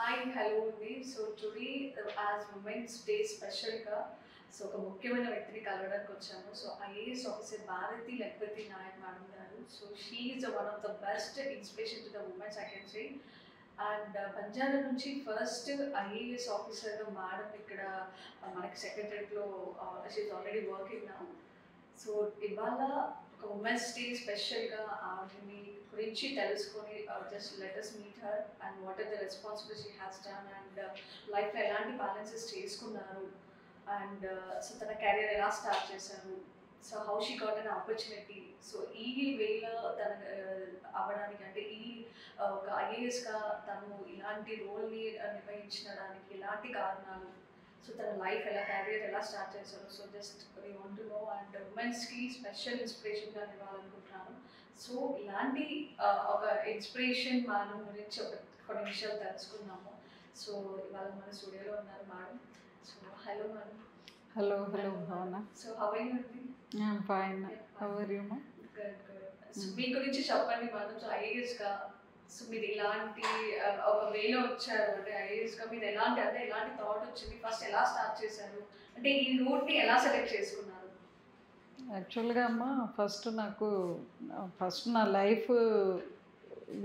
Hi hello అండి. So today as women's day స్పెషల్గా so ఒక ముఖ్యమైన వ్యక్తిని కలవడానికి వచ్చాము. So IAS officer Bharathi Lakpathi Nayak madam గారు. So she is one of the best inspiration to the women's I can say. And Banjara నుంచి ఫస్ట్ ఐఏఎస్ ఆఫీసర్గా మేడం ఇక్కడ మనకి సెక్రటరీలో she already working now. So ఇవాళ ఒక ఉమెన్స్ డే స్పెషల్గా ఆమె గురించి తెలుసుకొని just let's meet her and what are the responsibility she has done and లైఫ్లో ఎలాంటి బ్యాలెన్సెస్ చేసుకున్నారు అండ్ సో తన కెరీర్ ఎలా స్టార్ట్ చేశారు, so how she got an opportunity. So ఈ వేలో తన అవ్వడానికి అంటే ఈ ఒక ఐఏఎస్గా తను ఇలాంటి రోల్ని నిర్వహించడానికి ఎలాంటి కారణాలు, సో తన లైఫ్ ఎలా కెరీర్ ఎలా స్టార్ట్ చేశారు. So just we want to know and ఉమెన్స్కి స్పెషల్ ఇన్స్పిరేషన్గా ఇవ్వాలనుకుంటున్నాను. సో ఇలాంటి ఒక ఇన్స్పిరేషన్ మేడం గురించి కొన్ని విషయాలు తెలుసుకున్నాము. సో ఇవాళ మన స్టూడియోలో ఉన్నారు madam. So hello madam. Hello Bhavana. So how are you అండి? I'm fine. How are you? Good. So మీ గురించి చెప్పండి మేడం. సో ఐఏఎస్గా సో మీరు ఇలాంటి ఒక వేలో వచ్చారు అంటే ఐఏఎస్గా మీరు ఎలాంటి థాట్ వచ్చింది, ఫస్ట్ ఎలా స్టార్ట్ చేశారు, అంటే ఈ రూట్ని ఎలా సెలెక్ట్ చేసుకున్నారు? యాక్చువల్గా అమ్మ ఫస్ట్ నా లైఫ్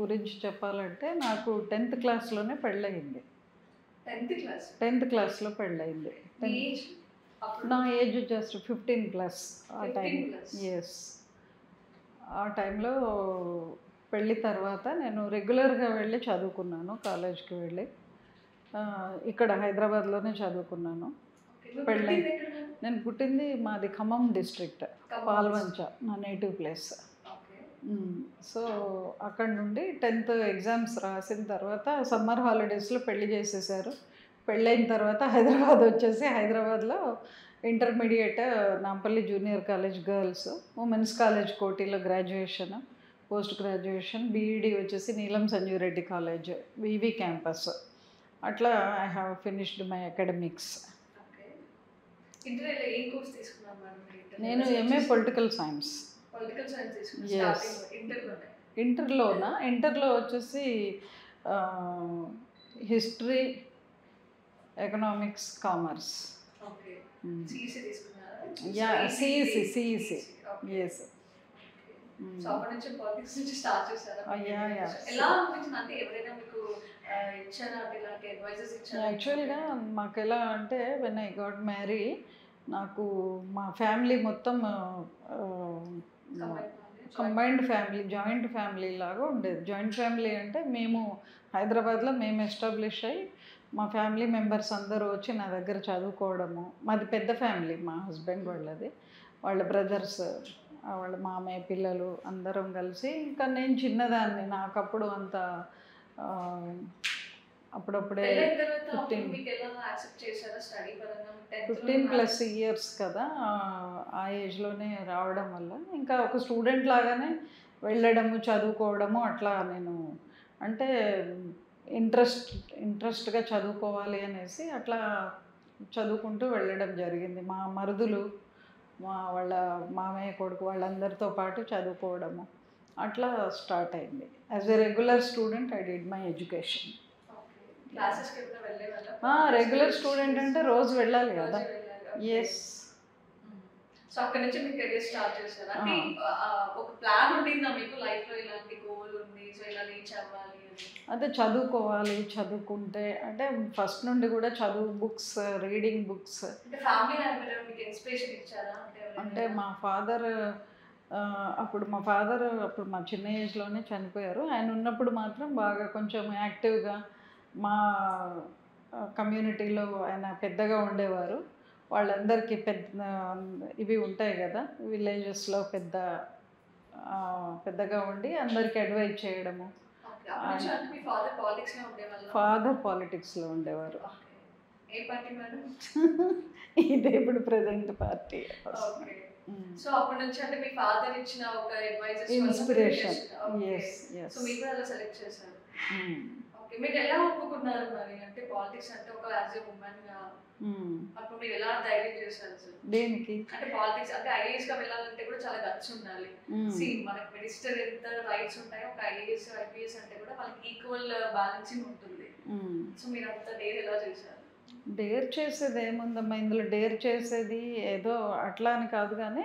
గురించి చెప్పాలంటే నాకు 10th క్లాస్లోనే పెళ్ళయింది. 10th క్లాస్లో పెళ్ళయింది. నా ఏజ్ జస్ట్ 15+ ఆ టైం. ఎస్, ఆ టైంలో పెళ్ళి తర్వాత నేను రెగ్యులర్గా వెళ్ళి చదువుకున్నాను, కాలేజ్కి వెళ్ళి. ఇక్కడ హైదరాబాద్లోనే చదువుకున్నాను. పెళ్ళి నేను పుట్టింది మాది ఖమ్మం డిస్ట్రిక్ట్, పాల్వంచ నా నేటివ్ ప్లేస్. సో అక్కడ నుండి 10th ఎగ్జామ్స్ రాసిన తర్వాత సమ్మర్ హాలిడేస్లో పెళ్లి చేసేసారు. పెళ్ళైన తర్వాత హైదరాబాద్ వచ్చేసి హైదరాబాద్లో intermediate Nampally junior college girls, women's college కోటిలో గ్రాడ్యుయేషన్, పోస్ట్ గ్రాడ్యుయేషన్, బీఈడి వచ్చేసి Neelam Sanjeev Reddy college VV campus. అట్లా I have finished my academics. నేను ఎంఏ పొలిటికల్ సైన్స్. ఇంటర్లో వచ్చేసి history, economics, commerce. CEC. Yes. యాక్చువల్గా మాకు ఎలా అంటే వెన్ ఐ గాట్ మ్యారీ, నాకు మా ఫ్యామిలీ మొత్తం కంబైన్డ్ ఫ్యామిలీ, జాయింట్ ఫ్యామిలీ లాగా ఉండేది. జాయింట్ ఫ్యామిలీ అంటే మేము హైదరాబాద్లో మేము ఎస్టాబ్లిష్ అయ్యి మా ఫ్యామిలీ మెంబర్స్ అందరూ వచ్చి నా దగ్గర చదువుకోవడము. మాది పెద్ద ఫ్యామిలీ, మా హస్బెండ్ వాళ్ళది, వాళ్ళ బ్రదర్స్, వాళ్ళ మామయ్య పిల్లలు అందరం కలిసి. ఇంకా నేను చిన్నదాన్ని, నాకు అప్పుడు అంత అప్పుడప్పుడే 15+ ఇయర్స్ కదా, ఆ ఏజ్లోనే రావడం వల్ల ఇంకా ఒక స్టూడెంట్ లాగానే వెళ్ళడము, చదువుకోవడము. అట్లా నేను అంటే ఇంట్రెస్ట్గా చదువుకోవాలి అనేసి అట్లా చదువుకుంటూ వెళ్ళడం జరిగింది. మా మరుదులు, వాళ్ళ మామయ్య కొడుకు వాళ్ళందరితో పాటు చదువుకోవడము అట్లా స్టార్ట్ అయింది. As a regular student I did my education. Regular student అంటే రోజు వెళ్ళాలి కదా. ఎస్. సో అక్కడ నుంచి మీ కెరీర్ స్టార్ట్ చేశారు. అంటే ఒక ప్లాన్ ఉండిందా మీకు లైఫ్లో, ఇలాంటి గోల్ ఉంది, సో ఇలా రీచ్ అవ్వాలి అని? అదే చదువుకోవాలి, చదువుకుంటే అంటే ఫస్ట్ నుండి కూడా చదువు, బుక్స్, రీడింగ్ బుక్స్. అంటే ఫ్యామిలీ మెంబర్ మీకు ఇన్స్పిరేషన్ ఇచ్చారా? అంటే మా ఫాదర్ అప్పుడు మా చిన్న ఏజ్లోనే చనిపోయారు. ఆయన ఉన్నప్పుడు మాత్రం బాగా కొంచెం యాక్టివ్గా మా కమ్యూనిటీలో ఆయన పెద్దగా ఉండేవారు. వాళ్ళందరికీ ఇవి ఉంటాయి కదా విలేజెస్లో, పెద్దగా ఉండి అందరికీ అడ్వైజ్ చేయడము. ఫాదర్ పాలిటిక్స్లో ఉండేవారు. ఇదే ఇప్పుడు ప్రెజెంట్ పార్టీ. సో అప్పటి నుంచి అంటే మీ ఫాదర్ ఇచ్చిన ఒక అడ్వైజెస్, ఇన్స్పిరేషన్. సో మీరు అలా సెలెక్ట్ చేశారు. ఓకే, మీరు ఎలా ఒప్పుకున్నారు మరి? అంటే పాలిటిక్స్ అంటే ఒక యాజ్ ఎ ఉమెన్ గా అప్పుడు మీరు ఎలా ధైర్యం చేశారు సార్? దేనికి? అంటే పాలిటిక్స్ అంటే ఐఏఎస్ గా వెళ్ళాలంటే కూడా చాలా గట్స్ ఉండాలి. మనకి మినిస్టర్ ఎంత రైట్స్ ఉంటాయో ఒక ఐఏఎస్ ఐపీఎస్ అంటే కూడా వాళ్ళకి ఈక్వల్ బ్యాలెన్సింగ్ ఉంటుంది. సో మీరు అంత డేర్ ఎలా చేశారు? డేర్ చేసేది ఏముందమ్మా ఇందులో, డేర్ చేసేది ఏదో అట్లా అని కాదు, కానీ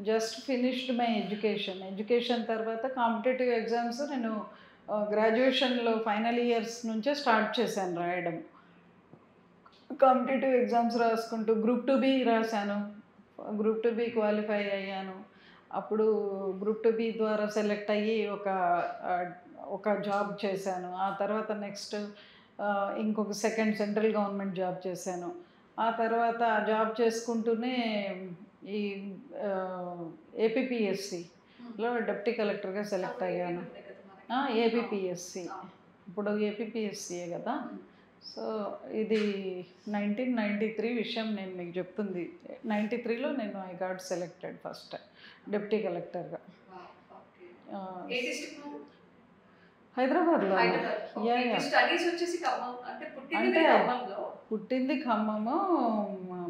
జస్ట్ ఫినిష్డ్ మై ఎడ్యుకేషన్ తర్వాత కాంపిటేటివ్ ఎగ్జామ్స్ నేను గ్రాడ్యుయేషన్లో ఫైనల్ ఇయర్స్ నుంచే స్టార్ట్ చేశాను రాయడం. కాంపిటేటివ్ ఎగ్జామ్స్ రాసుకుంటూ గ్రూప్ 2B రాశాను, గ్రూప్ 2B క్వాలిఫై అయ్యాను. అప్పుడు గ్రూప్ 2B ద్వారా సెలెక్ట్ అయ్యి ఒక జాబ్ చేశాను. ఆ తర్వాత నెక్స్ట్ ఇంకొక సెకండ్ సెంట్రల్ గవర్నమెంట్ జాబ్ చేశాను. ఆ తర్వాత ఆ జాబ్ చేసుకుంటూనే ఈ ఏపీపీఎస్సిలో డిప్యూటీ కలెక్టర్గా సెలెక్ట్ అయ్యాను. ఏపీపీఎస్సి, ఇప్పుడు ఏపీపీఎస్సియే కదా. సో ఇది 1993 విషయం నేను మీకు చెప్తుంది. 93లో నేను I got selected first deputy కలెక్టర్గా. హైదరాబాద్లో. అంటే పుట్టింది ఖమ్మము,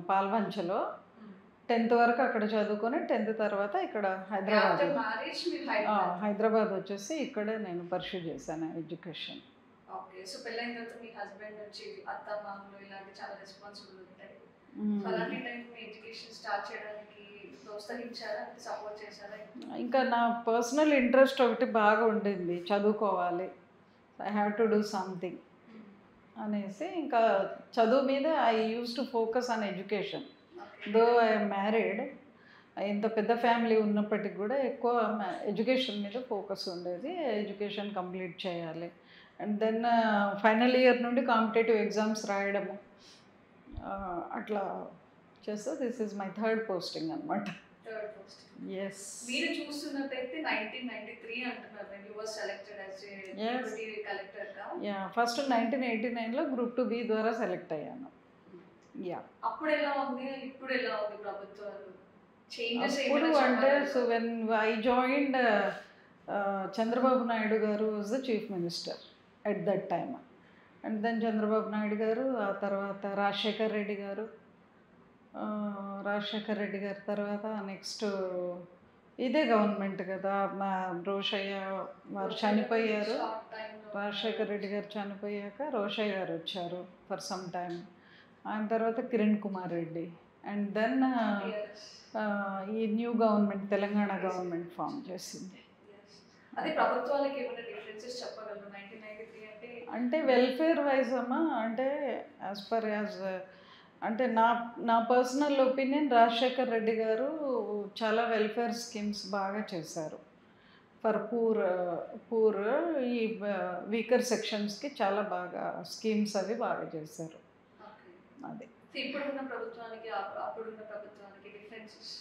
పాల్వంచలో. 10th వరకు అక్కడ చదువుకొని 10th తర్వాత ఇక్కడ హైదరాబాద్ వచ్చేసి ఇక్కడే నేను పర్సూ చేశాను ఎడ్యుకేషన్. ఓకే. సో పెళ్ళైన తర్వాత మీ హస్బెండ్ వచ్చి అత్త మామలు ఇలాంటి చాలా రెస్పాన్సిబుల్ ఉంటాయి. అలాంటి టైం మీ ఎడ్యుకేషన్ స్టార్ట్ చేయడానికి ప్రోత్సహించారా, సపోర్ట్ చేశారా? ఇంకా నా పర్సనల్ ఇంట్రెస్ట్ ఒకటి బాగా ఉండింది, చదువుకోవాలి, I have to do something అనేసి ఇంకా చదువు మీద I use to focus on education. Though I'm married, ఇంత పెద్ద ఫ్యామిలీ ఉన్నప్పటికీ కూడా ఎక్కువ ఎడ్యుకేషన్ మీద ఫోకస్ ఉండేది. ఎడ్యుకేషన్ కంప్లీట్ చేయాలి. అండ్ దెన్ ఫైనల్ ఇయర్ నుండి కాంపిటేటివ్ ఎగ్జామ్స్ రాయడము అట్లా చేస్తే this is my third posting అనమాట. ఎస్. మీరు చూస్తున్నట్టయితే 1993 అంటున్నారు when you were selected as a deputy collector గా. ఫస్ట్ 1989లో గ్రూప్ 2B ద్వారా సెలెక్ట్ అయ్యాను. అప్పుడు ఎలా ఉంది, ఇప్పుడు ఎలా ఉంది ప్రభుత్వాలు చేంజెస్? అప్పుడు అంటే so when I joined Chandrababu Naidu గారు was the chief minister at that time. And then Chandrababu Naidu గారు, ఆ తర్వాత రాజశేఖర్ రెడ్డి గారు తర్వాత నెక్స్ట్ ఇదే గవర్నమెంట్ కదా, మా రోషయ్య వారు చనిపోయారు. రాజశేఖర్ రెడ్డి గారు చనిపోయాక రోషయ్య గారు వచ్చారు ఫర్ సమ్ టైమ్. ఆయన తర్వాత కిరణ్ కుమార్ రెడ్డి. అండ్ దెన్ ఈ new government Telangana government form చేసింది. అంటే వెల్ఫేర్ వైజ్ అమ్మా, అంటే యాజ్ పర్ అంటే నా పర్సనల్ ఒపీనియన్ రాజశేఖర్ రెడ్డి గారు చాలా వెల్ఫేర్ స్కీమ్స్ బాగా చేశారు ఫర్ పూర్ ఈ వీకర్ సెక్షన్స్కి చాలా బాగా స్కీమ్స్ అవి బాగా చేశారు. అది ఇప్పుడున్న ప్రభుత్వానికి అప్పుడున్న ప్రభుత్వానికి డిఫరెన్స్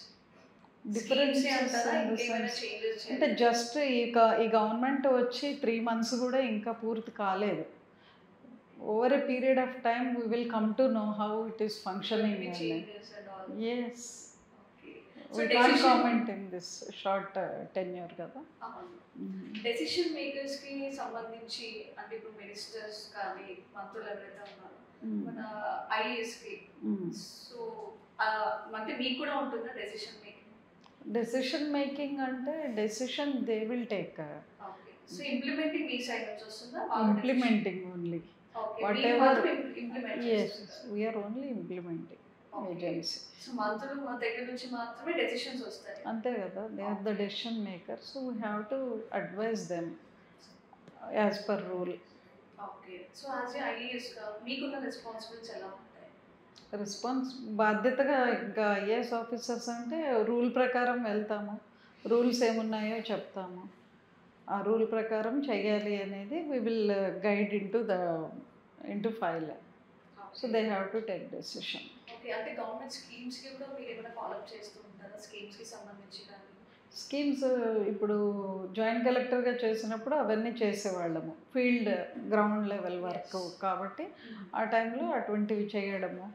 అంటే జస్ట్ ఈ గవర్నమెంట్ వచ్చి 3 months కూడా ఇంకా పూర్తి కాలేదు. Over a period of time we will come to know how it is functioning. Yes, we can't comment in this short tenure కదా. డెసిషన్ మేకర్స్ కి సంబంధించి అంటే ఇప్పుడు మినిస్టర్స్ కానీ మంత్రులు ఎవరైతే ఉన్నారో మన ఐఏఎస్ కి, సో అంటే మీకు కూడా ఉంటుందా డెసిషన్ మేకింగ్? డెసిషన్ మేకింగ్ అంటే decision they will take. Okay. So implementing me side నుంచి వస్తుందా? Implementing only. whatever. Yes, we are only implementing agency. So మంత్రులు మా దగ్గర నుంచి మాత్రమే డెసిషన్స్ వస్తాయి. అంతే కదా, they are the decision maker. So we have to advise them as per rule. Okay. So as a IAS గా మీకున్న రెస్పాన్సిబిలిటీస్ ఎలా ఉంటాయి? బాధ్యతగా ఇంకా ఐఏఎస్ ఆఫీసర్స్ అంటే రూల్ ప్రకారం వెళ్తాము, రూల్స్ ఏమున్నాయో చెప్తాము, ఆ రూల్ ప్రకారం చేయాలి అనేది we will guide into file. So they have to take decision. Okay. అంటే గవర్నమెంట్ స్కీమ్స్కి కూడా మీరు ఏమైనా ఫాలోఅప్ చేస్తూ ఉంటారా? స్కీమ్స్కి సంబంధించి కానీ స్కీమ్స్ ఇప్పుడు జాయింట్ కలెక్టర్గా చేసినప్పుడు అవన్నీ చేసేవాళ్ళము, ఫీల్డ్ గ్రౌండ్ లెవెల్ వర్క్ కాబట్టి ఆ టైంలో అటువంటివి చేయడము,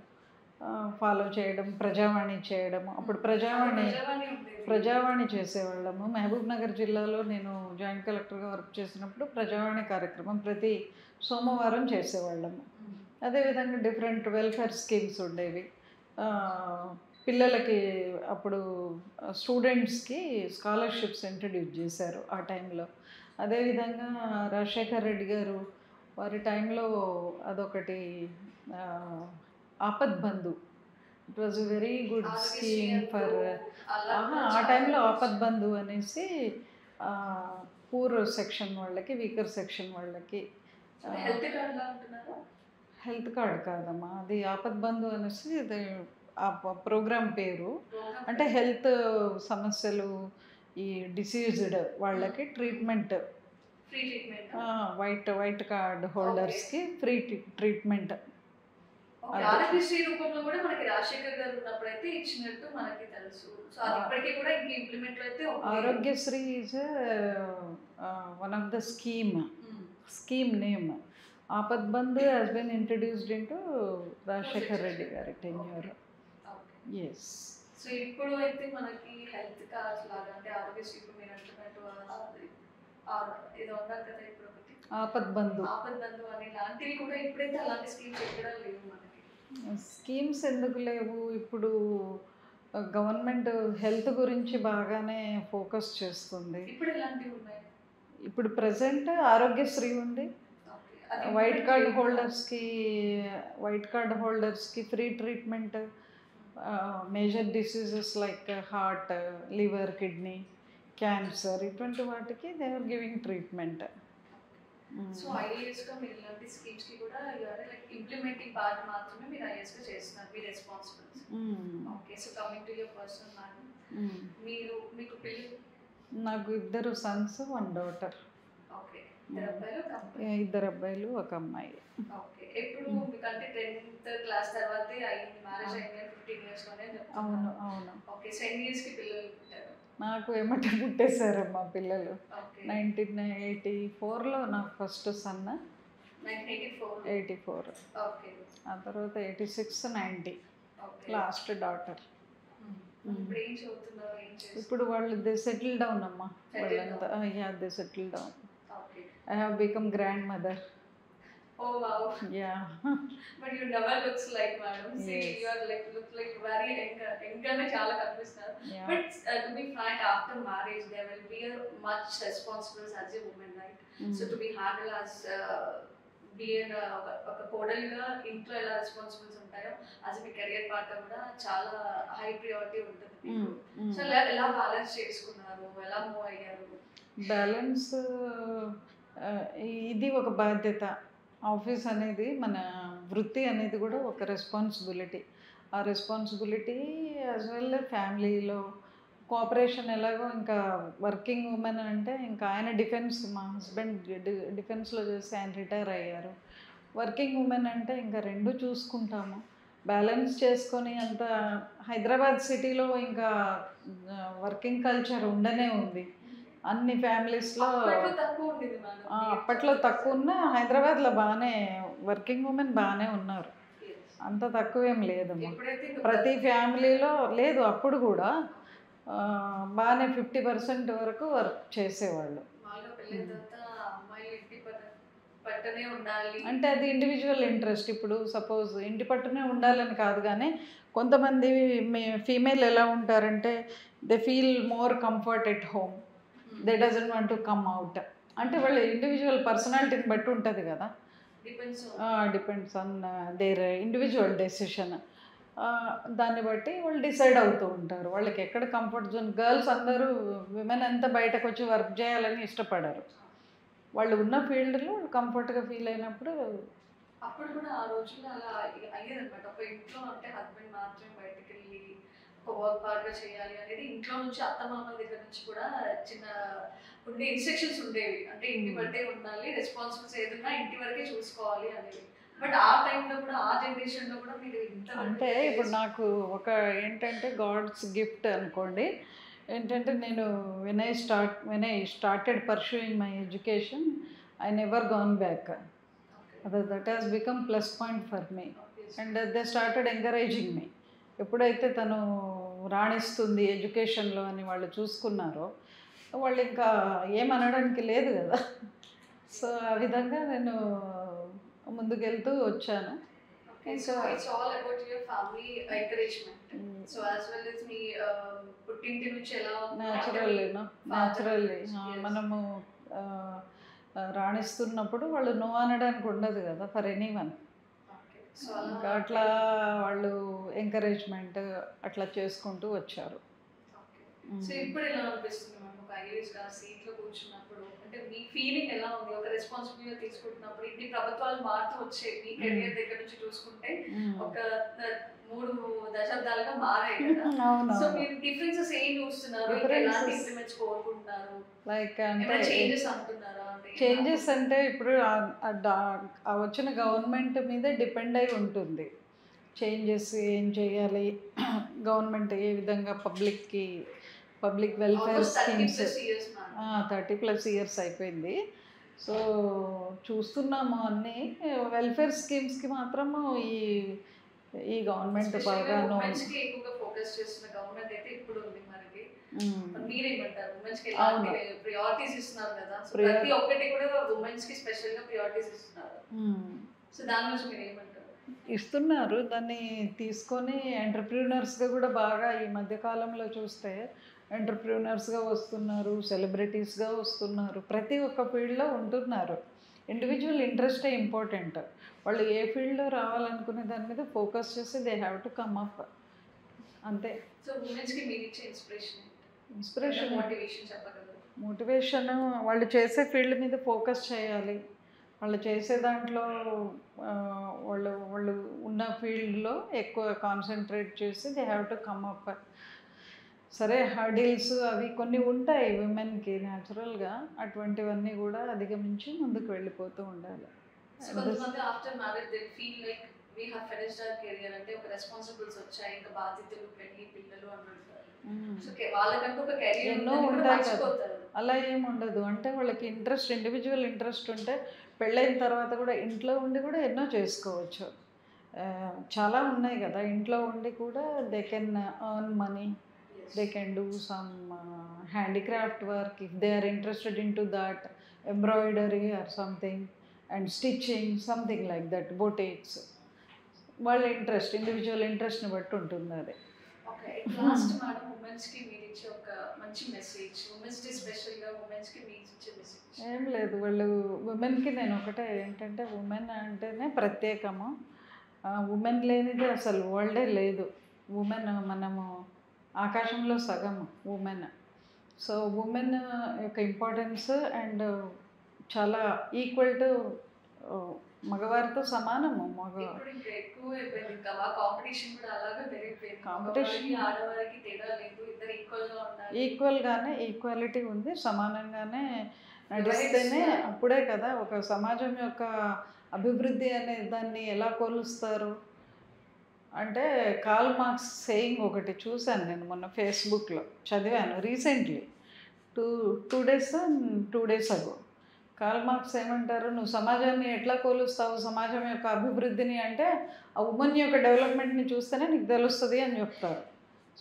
ఫాలో చేయడం, ప్రజావాణి చేయడము. అప్పుడు ప్రజావాణి చేసేవాళ్ళము. మహబూబ్ నగర్ జిల్లాలో నేను జాయింట్ కలెక్టర్గా వర్క్ చేసినప్పుడు ప్రజావాణి కార్యక్రమం ప్రతి సోమవారం చేసేవాళ్ళము. అదేవిధంగా డిఫరెంట్ వెల్ఫేర్ స్కీమ్స్ ఉండేవి. పిల్లలకి అప్పుడు స్టూడెంట్స్కి స్కాలర్షిప్స్ ఇంట్రడ్యూస్ చేశారు ఆ టైంలో. అదేవిధంగా రాజశేఖర్ రెడ్డి గారు వారి టైంలో అదొకటి Apad Bandhu. It was very good scheme for ఆ టైంలో ఆపద్ బంధు అనేసి పూర్ సెక్షన్ వాళ్ళకి, వీకర్ సెక్షన్ వాళ్ళకి. హెల్త్ కార్డ్ కాదమ్మా, అది ఆపద్ బంధు అనేసి ఇది ఆ ప్రోగ్రామ్ పేరు. అంటే హెల్త్ సమస్యలు, ఈ డిసీజ్డ్ వాళ్ళకి ట్రీట్మెంట్, వైట్ కార్డ్ హోల్డర్స్కి ఫ్రీ ట్రీట్మెంట్. ఆరోగ్యశ్రీ రూపంలో కూడా మనకి రాజశేఖర్ గారు ఉన్నప్పుడు అయితే ఇచ్చినట్టు మనకి తెలుసు. సో అది ఇప్పటికీ కూడా ఇంకా ఇంప్లిమెంట్ అయితే Aarogyasri is one of the scheme name. Apad Bandhu has been introduced into Rajasekhar Reddy గారి టెన్యూర్. ఎస్. సో ఇప్పుడు అయితే మనకి హెల్త్ కార్డ్స్ లాగా, అంటే ఆరోగ్యశ్రీ మీరు అంటున్నట్టు ఇది ఉన్నారు కదా ఇప్పుడు ఒకటి ఆపద్ బంధు అని లాంటివి కూడా ఇప్పుడైతే అలాంటి స్కీమ్స్ ఎక్కడ లేవు మనకి. స్కీమ్స్ ఎందుకు లేవు? ఇప్పుడు గవర్నమెంట్ హెల్త్ గురించి బాగానే ఫోకస్ చేస్తుంది. ఇప్పుడు ఎలాంటివి ఉన్నాయి? ఇప్పుడు ప్రజెంట్ ఆరోగ్యశ్రీ ఉంది. వైట్ కార్డ్ హోల్డర్స్కి free treatment. Major diseases like heart, liver, kidney, cancer, ఇటువంటి వాటికి they are giving treatment. So ఐఏఎస్గా మీరు ఇలాంటి స్కీమ్స్కి కూడా లైక్ ఇంప్లిమెంటింగ్ పార్ట్ మాత్రమే మీరు ఐఏఎస్గా చేస్తున్నారు, మీ responsibility. Okay. So coming to your personal matter, మీకు పిల్లలు? నాకు 2 sons, 1 daughter. ఓకే. 2 అబ్బాయిలు, 1 అమ్మాయి. ఓకే. ఎప్పుడు మీకంటే 10th క్లాస్ తర్వాతే అయింది, మ్యారేజ్ అయింది 15 years లోనే? అవును. ఓకే. సో ఎన్ని yearsకి పిల్లలు పుట్టారు? నాకు ఏమంటే పుట్టేశారమ్మా పిల్లలు. 1984లో నాకు ఫస్ట్ సన్. 1984. ఓకే. ఆ తర్వాత 86, 90 లాస్ట్ డాటర్. ఇప్పుడు వాళ్ళు దే సెటిల్ డౌన్ అమ్మా, వాళ్ళంతా. They settle down. I have become grand mother. Oh wow. Yeah. But you never looks like madam. See, yes. You are look like very young and chala kanpistunaru. But to be frank, after marriage there will be much responsibilities as a woman, right? So to be handled as being ఒక కోడలిగా ఇంట్లో ఎలా responsibilities ఉంటాయో అది మీ career part కూడా చాలా high priority ఉంటుంది. So ఎలా బ్యాలెన్స్ చేసుకున్నారు, ఎలా మూవ్ అయ్యారు? బ్యాలెన్స్ ఇది ఒక బాధ్యత. ఆఫీస్ అనేది, మన వృత్తి అనేది కూడా ఒక రెస్పాన్సిబిలిటీ. ఆ రెస్పాన్సిబిలిటీ యాజ్ వెల్ ఫ్యామిలీలో కోఆపరేషన్ ఎలాగో. ఇంకా వర్కింగ్ ఉమెన్ అంటే ఇంకా ఆయన డిఫెన్స్, మా హస్బెండ్ డిఫెన్స్లో చేసి ఆయన రిటైర్ అయ్యారు. వర్కింగ్ ఉమెన్ అంటే ఇంకా 2 చూసుకుంటాము, బ్యాలెన్స్ చేసుకొని. అంత హైదరాబాద్ సిటీలో ఇంకా వర్కింగ్ కల్చర్ ఉండనే ఉంది అన్ని ఫ్యామిలీస్లో. అప్పట్లో తక్కువ ఉన్న, హైదరాబాద్లో బాగానే వర్కింగ్ ఉమెన్ బాగానే ఉన్నారు, అంత తక్కువేం లేదమ్మా. ప్రతి ఫ్యామిలీలో లేదు, అప్పుడు కూడా బాగానే 50% వరకు వర్క్ చేసేవాళ్ళు. అంటే అది ఇండివిజువల్ ఇంట్రెస్ట్. ఇప్పుడు సపోజ్ ఇంటి పట్టునే ఉండాలని కాదు, కానీ కొంతమంది ఫీమేల్ ఎలా ఉంటారంటే they feel more comfort at home, they doesn't want to come out. అంటే వాళ్ళ ఇండివిజువల్ పర్సనాలిటీని బట్టి ఉంటుంది కదా, depends on their individual decision. దాన్ని బట్టి వాళ్ళు డిసైడ్ అవుతూ ఉంటారు వాళ్ళకి ఎక్కడ కంఫర్ట్ జోన్. గర్ల్స్ అందరూ, విమెన్ అంతా బయటకు వచ్చి వర్క్ చేయాలని ఇష్టపడరు. వాళ్ళు ఉన్న ఫీల్డ్లో కంఫర్ట్గా ఫీల్ అయినప్పుడు. అప్పుడు కూడా ఆ రోజుల్లో అలా అయ్యేదన్నమాట. ఒక ఇంట్లో అంటే హస్బెండ్ మాత్రమే బయటకు వెళ్ళి ఒక వర్క్ పార్ట్గా చేయాలి అనేది, ఇంట్లో నుంచి అత్తమామల దగ్గర నుంచి కూడా చిన్న ఉండే ఇన్స్ట్రక్షన్స్ ఉండేవి. అంటే ఇంటి బట్టే ఉండాలి, రెస్పాన్సిబిలిటీస్ ఏదైనా ఇంటి వరకే చూసుకోవాలి అనేది. బట్ ఆ టైంలో కూడా, ఆ జనరేషన్లో కూడా మీరు ఇంత అంటే ఇప్పుడు నాకు ఒక ఏంటంటే గాడ్స్ గిఫ్ట్ అనుకోండి. ఏంటంటే నేను when I started pursuing my education, I never gone back. That has become plus point for me. And they started encouraging me. ఎప్పుడైతే తను రాణిస్తుంది ఎడ్యుకేషన్లో అని వాళ్ళు చూసుకున్నారో, వాళ్ళు ఇంకా ఏమనడానికి లేదు కదా. సో ఆ విధంగా నేను ముందుకెళ్తూ వచ్చాను. So it's all about your family encouragement. So as well as మీ పుట్టింటి నుంచి ఎలా న్యాచురల్లీ మనము రాణిస్తున్నప్పుడు వాళ్ళు నో అనడానికి ఉండదు కదా ఫర్ ఎనీవన్. సో ఇంకా అట్లా వాళ్ళు ఎంకరేజ్మెంట్ అట్లా చేసుకుంటూ వచ్చారు. సో ఇప్పుడు ఎలా అనిపిస్తుంది మనం ఒక ఐఏఎస్గా సీట్లో కూర్చున్నప్పుడు, అంటే మీ ఫీలింగ్ ఎలా ఉంది ఒక రెస్పాన్సిబిలిటీ తీసుకుంటున్నప్పుడు? ఇన్ని ప్రభుత్వాలు మారుతూ వచ్చే మీ కెరియర్ దగ్గర నుంచి చూసుకుంటే ఒక 3 దశాబ్దాలుగా మారాయి కదా. సో మీరు డిఫరెన్సెస్ ఏం చూస్తున్నారు, ఎలాంటి ఇంప్లిమెంట్స్ కోరుకుంటున్నారు, లైక్ అంటే చేంజెస్ అంటున్నారా? చేంజెస్ అంటే ఇప్పుడు వచ్చిన గవర్నమెంట్ మీద డిపెండ్ అయి ఉంటుంది. చేంజెస్ ఏం చేయాలి, గవర్నమెంట్ ఏ విధంగా పబ్లిక్ వెల్ఫేర్ స్కీమ్స్ 30+ ఇయర్స్ అయిపోయింది. సో చూస్తున్నాము అన్నీ వెల్ఫేర్ స్కీమ్స్కి మాత్రము ఈ గవర్నమెంట్ బాగాను ఫోకస్ చేస్తున్న గవర్నమెంట్ అయితే ఇప్పుడు ఉంది. మనకి మీరేమంటారు? ఉమెన్స్ కి ప్రియారిటీస్ ఇస్తున్నారు కదా, సో ప్రతి ఒక్కటి కూడా ఉమెన్స్ కి స్పెషల్ గా ప్రియారిటీస్ ఇస్తున్నారు. సో దాని నుంచి మీరు ఏమంటారు? ఇస్తున్నారు, దాన్ని తీసుకొని ఎంటర్ప్రీనర్స్గా కూడా బాగా ఈ మధ్యకాలంలో చూస్తే ఎంటర్ప్రీనర్స్గా వస్తున్నారు, సెలబ్రిటీస్గా వస్తున్నారు, ప్రతి ఒక్క ఫీల్డ్లో ఉంటున్నారు. ఇండివిజువల్ ఇంట్రెస్టే ఇంపార్టెంట్. వాళ్ళు ఏ ఫీల్డ్లో రావాలనుకునే దాని మీద ఫోకస్ చేసి they have to come up అంతే. సో ఉమెన్స్కి మీరు ఇచ్చే ఇన్స్పిరేషన్ మోటివేషన్ వాళ్ళు చేసే ఫీల్డ్ మీద ఫోకస్ చేయాలి. వాళ్ళు చేసే దాంట్లో వాళ్ళు ఉన్న ఫీల్డ్లో ఎక్కువ కాన్సన్ట్రేట్ చేసి they have to come up. సరే హర్డిల్స్ అవి కొన్ని ఉంటాయి విమెన్కి న్యాచురల్గా, అటువంటివన్నీ కూడా అధిగమించి ముందుకు వెళ్ళిపోతూ ఉండాలి. కొంతమంది after marriage they feel like we have finished our career, అంటే ఒక రెస్పాన్సిబిలిటీస్ వచ్చాయి, ఇంకా బాధ్యతలు, పెళ్లి, పిల్లలు అంటారు. సో వాళ్ళకంటూ ఒక కెరియర్ ఎన్నో ఉంటాయి కదా, అలా ఏమి ఉండదు. అంటే వాళ్ళకి ఇంట్రెస్ట్, ఇండివిజువల్ ఇంట్రెస్ట్ ఉంటే పెళ్ళైన తర్వాత కూడా ఇంట్లో ఉండి కూడా ఎన్నో చేసుకోవచ్చు. చాలా ఉన్నాయి కదా, ఇంట్లో ఉండి కూడా they can earn money, they can do some handicraft work if they are interested into that, embroidery or something, and stitching, something like that, boutiques. వాళ్ళ ఇంట్రెస్ట్, ఇండివిజువల్ ఇంట్రెస్ట్ని బట్టి ఉంటుంది అది. ఓకే, లాస్ట్ మేడం ఉమెన్స్కి మీరు ఇచ్చే ఒక మంచి మెసేజ్, ఉమెన్స్ డే స్పెషల్గా ఉమెన్స్కి మీరు ఇచ్చే మెసేజ్? ఏం లేదు, వాళ్ళు ఉమెన్కి నేను ఒకటే ఏంటంటే ఉమెన్ అంటేనే ప్రత్యేకము. ఉమెన్ లేనిది అసలు వరల్డే లేదు. ఉమెన్ మనము ఆకాశంలో సగం ఉమెన్. సో ఉమెన్ యొక్క ఇంపార్టెన్స్ అండ్ చాలా ఈక్వల్ టు మగవారితో సమానము. కాంపిటీషన్ ఈక్వల్గానే, ఈక్వాలిటీ ఉంది, సమానంగానే నడిస్తేనే అప్పుడే కదా ఒక సమాజం యొక్క అభివృద్ధి అనే దాన్ని ఎలా కొలుస్తారు అంటే, కార్ల్ మార్క్స్ సేయింగ్ ఒకటి చూశాను నేను మొన్న ఫేస్బుక్లో, చదివాను రీసెంట్లీ, టూ డేస్ అగో. కార్ల్ మార్క్స్ ఏమంటారు, నువ్వు సమాజాన్ని ఎట్లా కొలుస్తావు, సమాజం యొక్క అభివృద్ధిని అంటే ఆ ఉమెన్ యొక్క డెవలప్మెంట్ని చూస్తేనే నీకు తెలుస్తుంది అని చెప్తారు.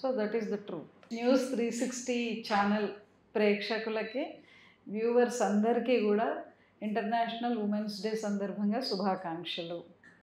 So that is the truth. News 360 channel ప్రేక్షకులకి, వ్యూవర్స్ అందరికీ కూడా ఇంటర్నేషనల్ ఉమెన్స్ డే సందర్భంగా శుభాకాంక్షలు.